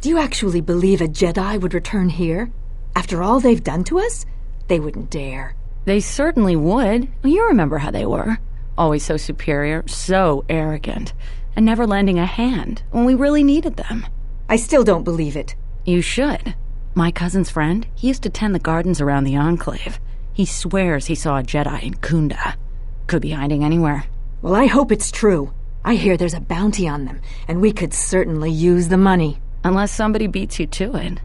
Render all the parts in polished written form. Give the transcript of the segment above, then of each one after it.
Do you actually believe a Jedi would return here? After all they've done to us? They wouldn't dare. They certainly would. You remember how they were. Always so superior, so arrogant, and never lending a hand when we really needed them. I still don't believe it. You should. My cousin's friend, he used to tend the gardens around the Enclave. He swears he saw a Jedi in Kunda. Could be hiding anywhere. Well, I hope it's true. I hear there's a bounty on them, and we could certainly use the money. Unless somebody beats you to it.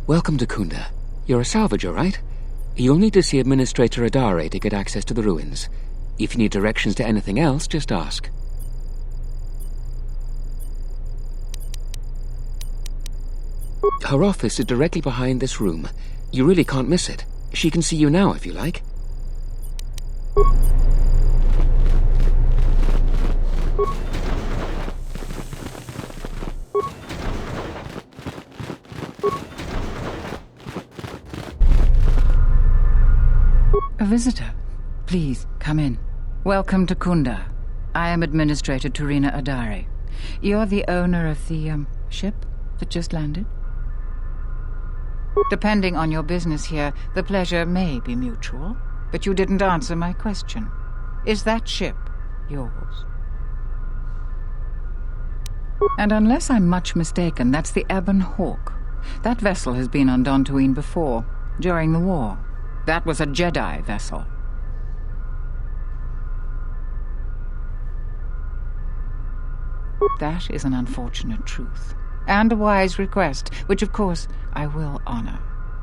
Welcome to Kunda. You're a salvager, right? You'll need to see Administrator Adare to get access to the ruins. If you need directions to anything else, just ask. Her office is directly behind this room. You really can't miss it. She can see you now if you like. A visitor. Please, come in. Welcome to Kunda. I am Administrator Turina Adare. You're the owner of the, ship that just landed? Depending on your business here, the pleasure may be mutual, but you didn't answer my question. Is that ship yours? And unless I'm much mistaken, that's the Ebon Hawk. That vessel has been on Dantooine before, during the war. That was a Jedi vessel. That is an unfortunate truth, and a wise request, which of course I will honor.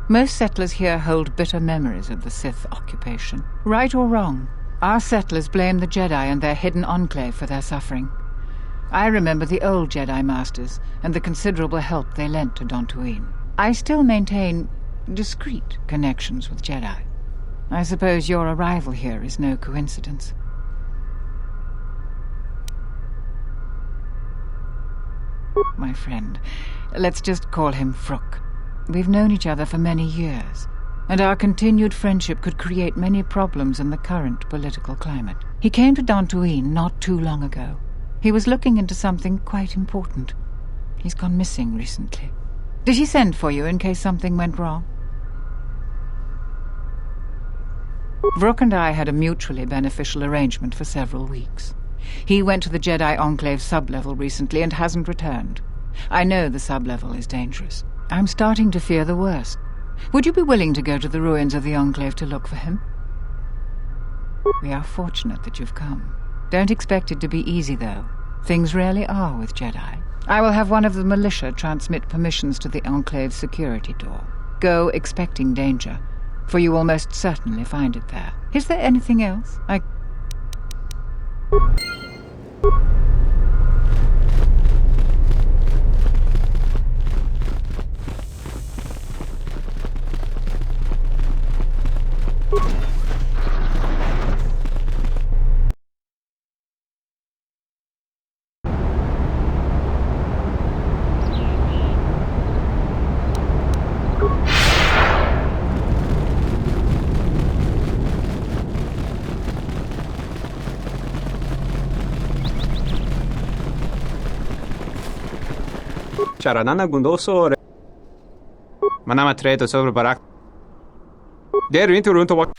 Most settlers here hold bitter memories of the Sith occupation. Right or wrong, our settlers blame the Jedi and their hidden enclave for their suffering. I remember the old Jedi Masters and the considerable help they lent to Dantooine. I still maintain discreet connections with Jedi. I suppose your arrival here is no coincidence. My friend, let's just call him Frook. We've known each other for many years, and our continued friendship could create many problems in the current political climate. He came to Dantooine not too long ago. He was looking into something quite important. He's gone missing recently. Did he send for you in case something went wrong? Vrook and I had a mutually beneficial arrangement for several weeks. He went to the Jedi Enclave sublevel recently and hasn't returned. I know the sublevel is dangerous. I'm starting to fear the worst. Would you be willing to go to the ruins of the Enclave to look for him? We are fortunate that you've come. Don't expect it to be easy, though. Things rarely are with Jedi. I will have one of the militia transmit permissions to the Enclave's security door. Go expecting danger, for you will most certainly find it there. Is there anything else? Cara nana gundo sore. Manama treto sobre barak. Der winter runter wak.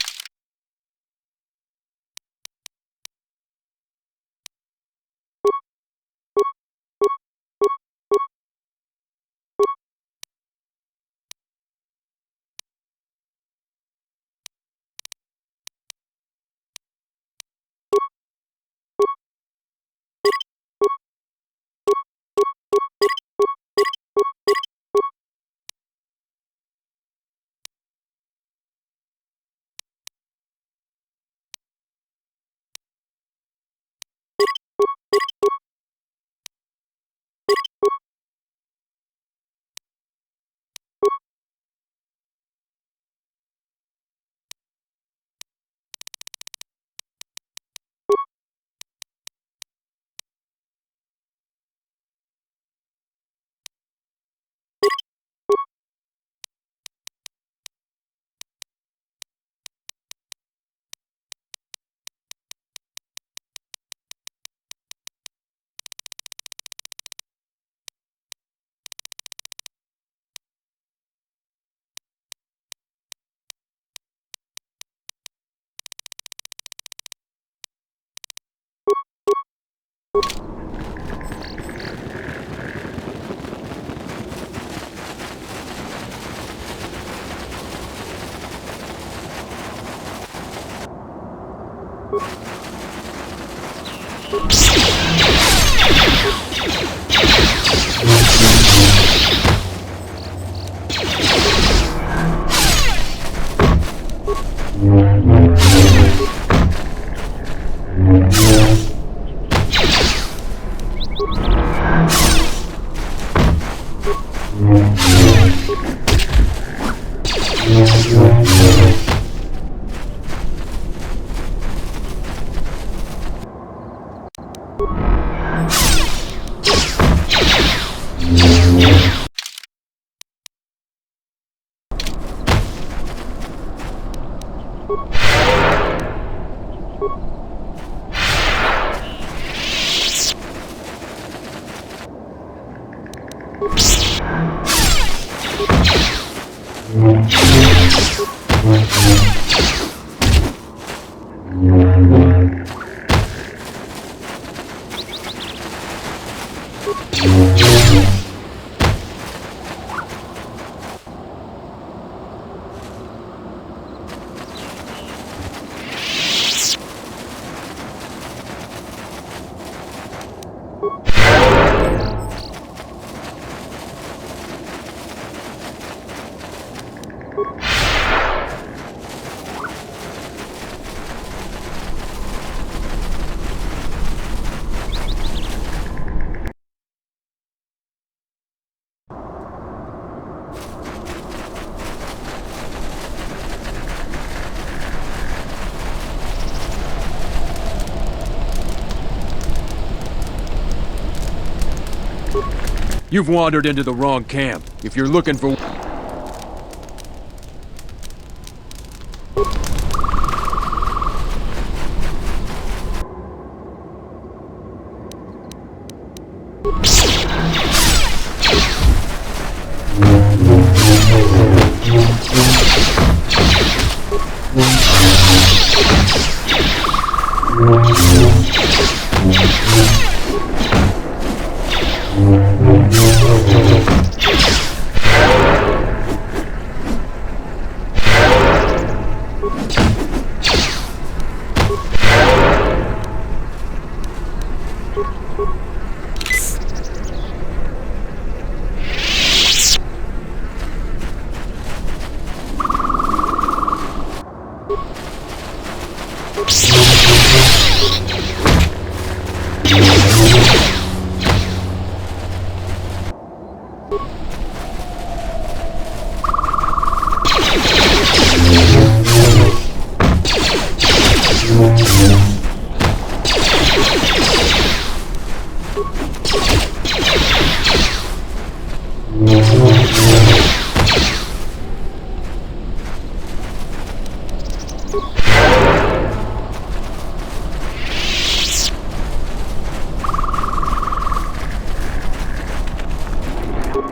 You've wandered into the wrong camp. If you're looking for...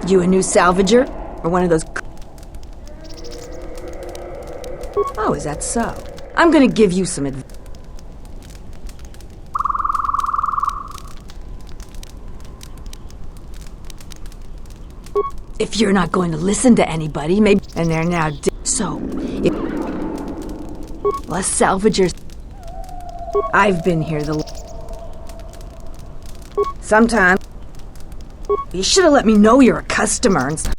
You a new salvager? Or one of those... Oh, is that so? I'm gonna give you some advice. If you're not going to listen to anybody, maybe... And they're now so, if... Less salvagers... I've been here the... Sometimes... You should have let me know you're a customer and stuff.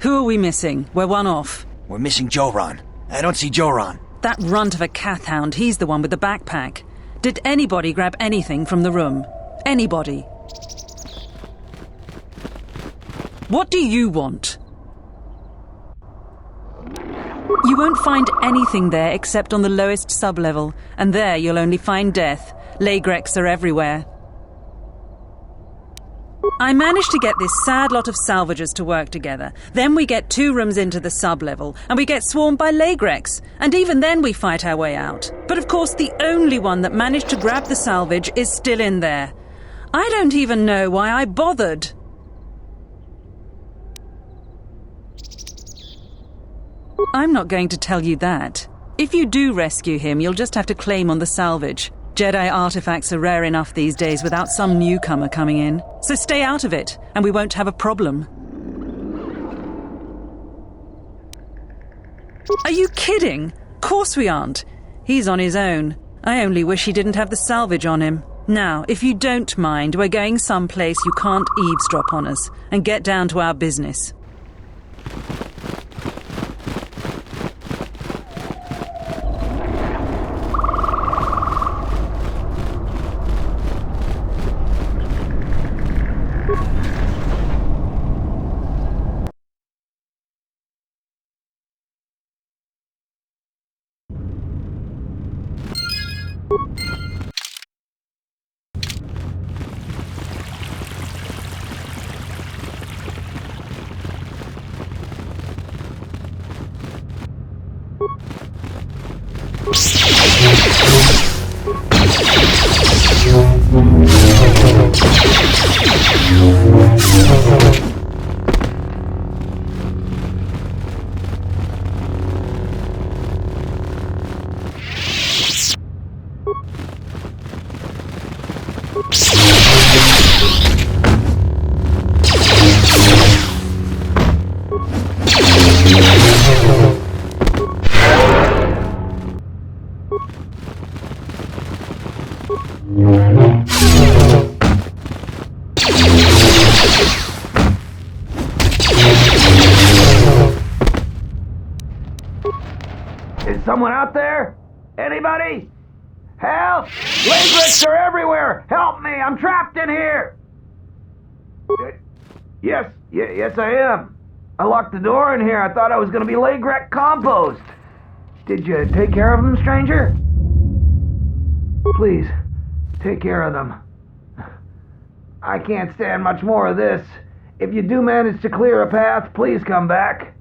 Who are we missing? We're one off. We're missing Joran. I don't see Joran. That runt of a Cathhound, he's the one with the backpack. Did anybody grab anything from the room? Anybody? What do you want? You won't find anything there except on the lowest sub-level, and there you'll only find death. Lagreks are everywhere. I managed to get this sad lot of salvagers to work together. Then we get 2 rooms into the sub-level, and we get swarmed by Lagreks. And even then we fight our way out. But of course the only one that managed to grab the salvage is still in there. I don't even know why I bothered. I'm not going to tell you that. If you do rescue him, you'll just have to claim on the salvage. Jedi artifacts are rare enough these days without some newcomer coming in. So stay out of it, and we won't have a problem. Are you kidding? Of course we aren't. He's on his own. I only wish he didn't have the salvage on him. Now, if you don't mind, we're going someplace you can't eavesdrop on us, and get down to our business. Is someone out there? Anybody? Help! Lagreks are everywhere! Help me! I'm trapped in here! Yes I am. I locked the door in here. I thought I was gonna be Lagrek compost. Did you take care of them, stranger? Please, take care of them. I can't stand much more of this. If you do manage to clear a path, please come back.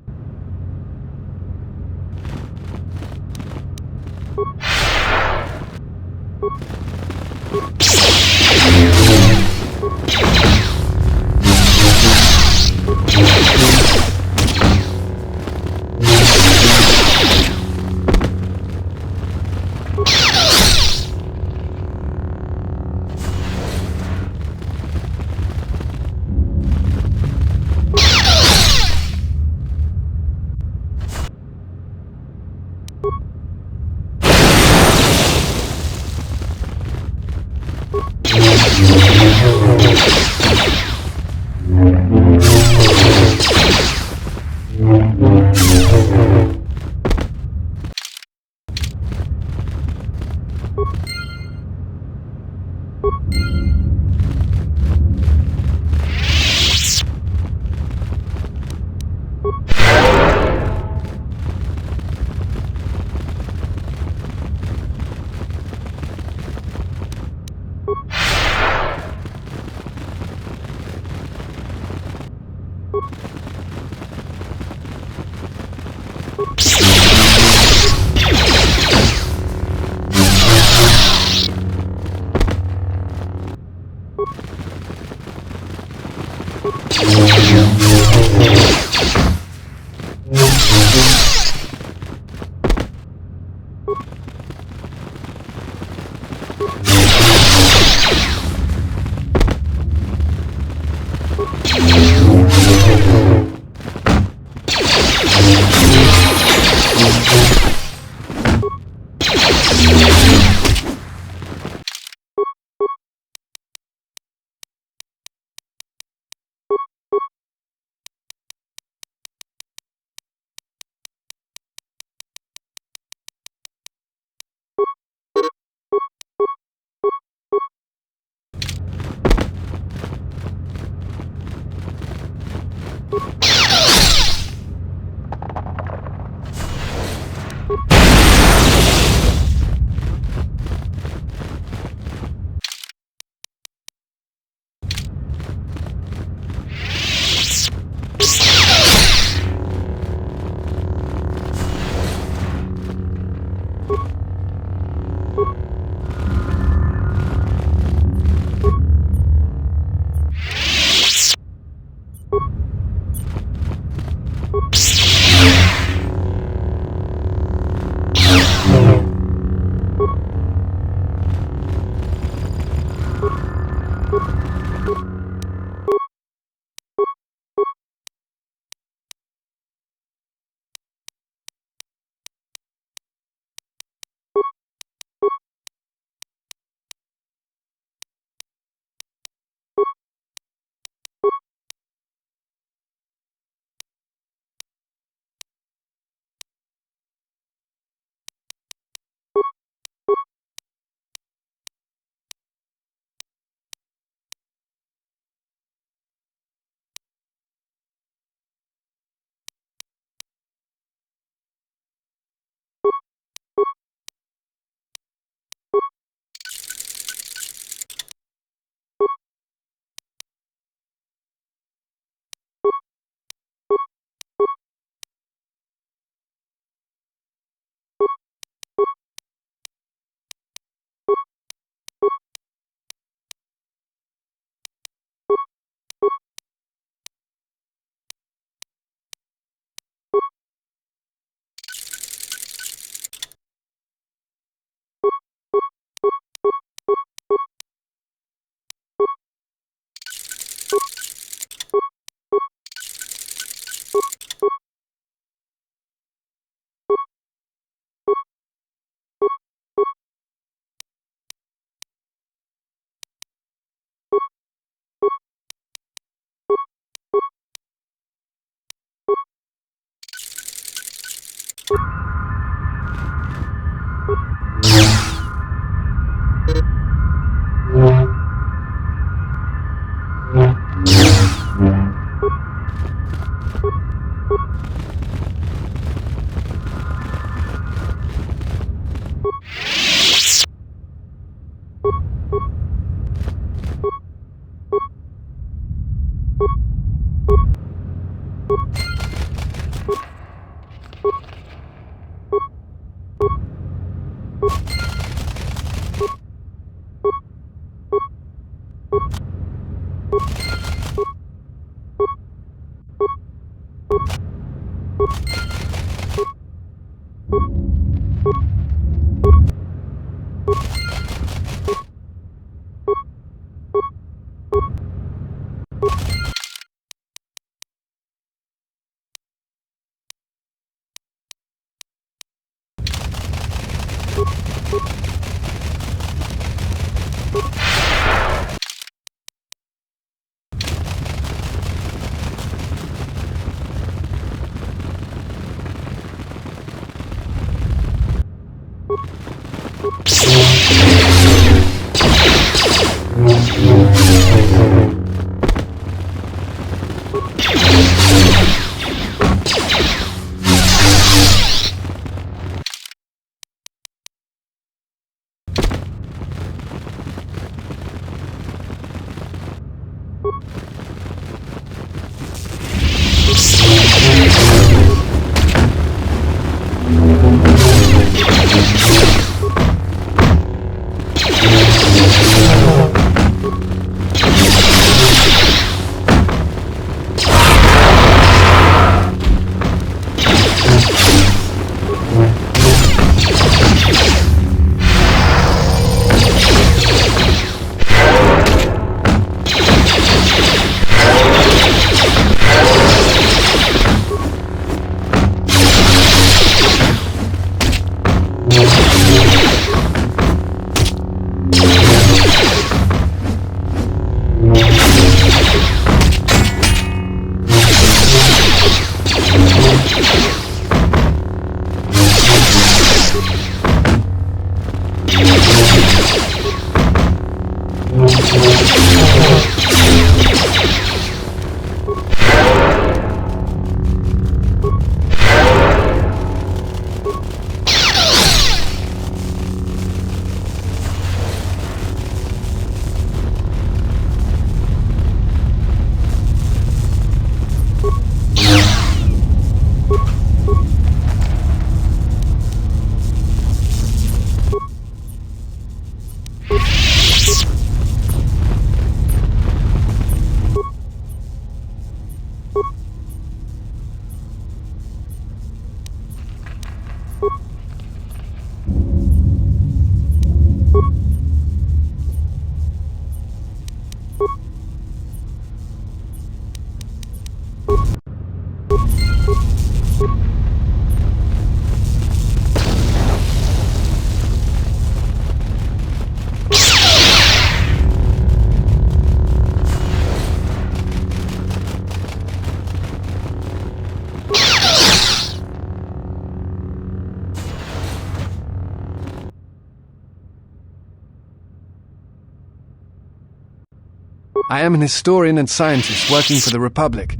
I am an historian and scientist working for the Republic,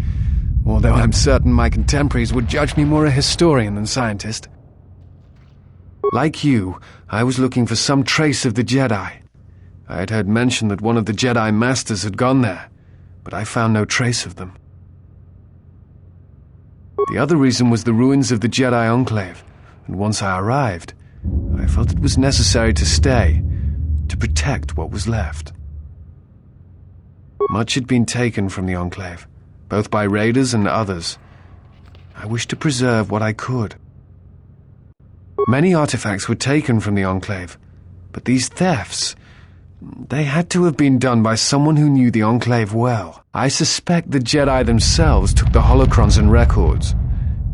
although I'm certain my contemporaries would judge me more a historian than scientist. Like you, I was looking for some trace of the Jedi. I had heard mention that one of the Jedi Masters had gone there, but I found no trace of them. The other reason was the ruins of the Jedi Enclave, and once I arrived, I felt it was necessary to stay, to protect what was left. Much had been taken from the Enclave, both by raiders and others. I wished to preserve what I could. Many artifacts were taken from the Enclave, but these thefts, they had to have been done by someone who knew the Enclave well. I suspect the Jedi themselves took the holocrons and records,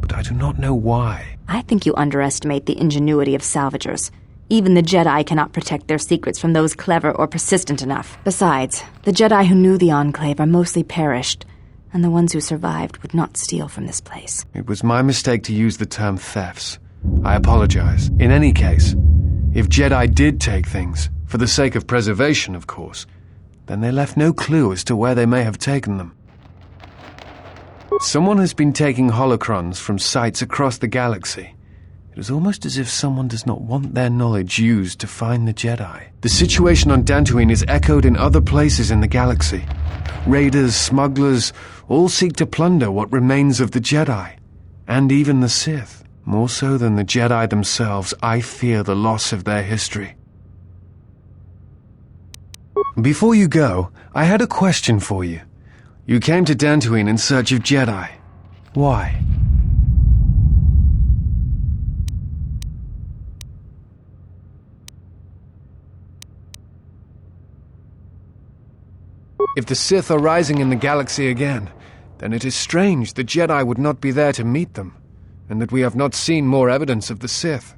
but I do not know why. I think you underestimate the ingenuity of salvagers. Even the Jedi cannot protect their secrets from those clever or persistent enough. Besides, the Jedi who knew the Enclave are mostly perished, and the ones who survived would not steal from this place. It was my mistake to use the term thefts. I apologize. In any case, if Jedi did take things, for the sake of preservation, of course, then they left no clue as to where they may have taken them. Someone has been taking holocrons from sites across the galaxy. It is almost as if someone does not want their knowledge used to find the Jedi. The situation on Dantooine is echoed in other places in the galaxy. Raiders, smugglers, all seek to plunder what remains of the Jedi, and even the Sith. More so than the Jedi themselves, I fear the loss of their history. Before you go, I had a question for you. You came to Dantooine in search of Jedi. Why? If the Sith are rising in the galaxy again, then it is strange the Jedi would not be there to meet them, and that we have not seen more evidence of the Sith.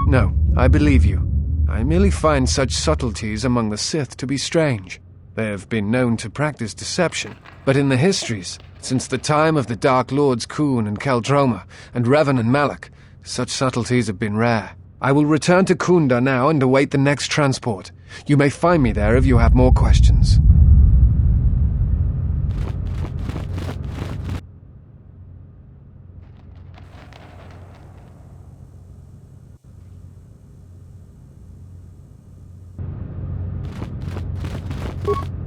No, I believe you. I merely find such subtleties among the Sith to be strange. They have been known to practice deception, but in the histories, since the time of the Dark Lords Khoon and Keldroma, and Revan and Malak, such subtleties have been rare. I will return to Kunda now and await the next transport. You may find me there if you have more questions. You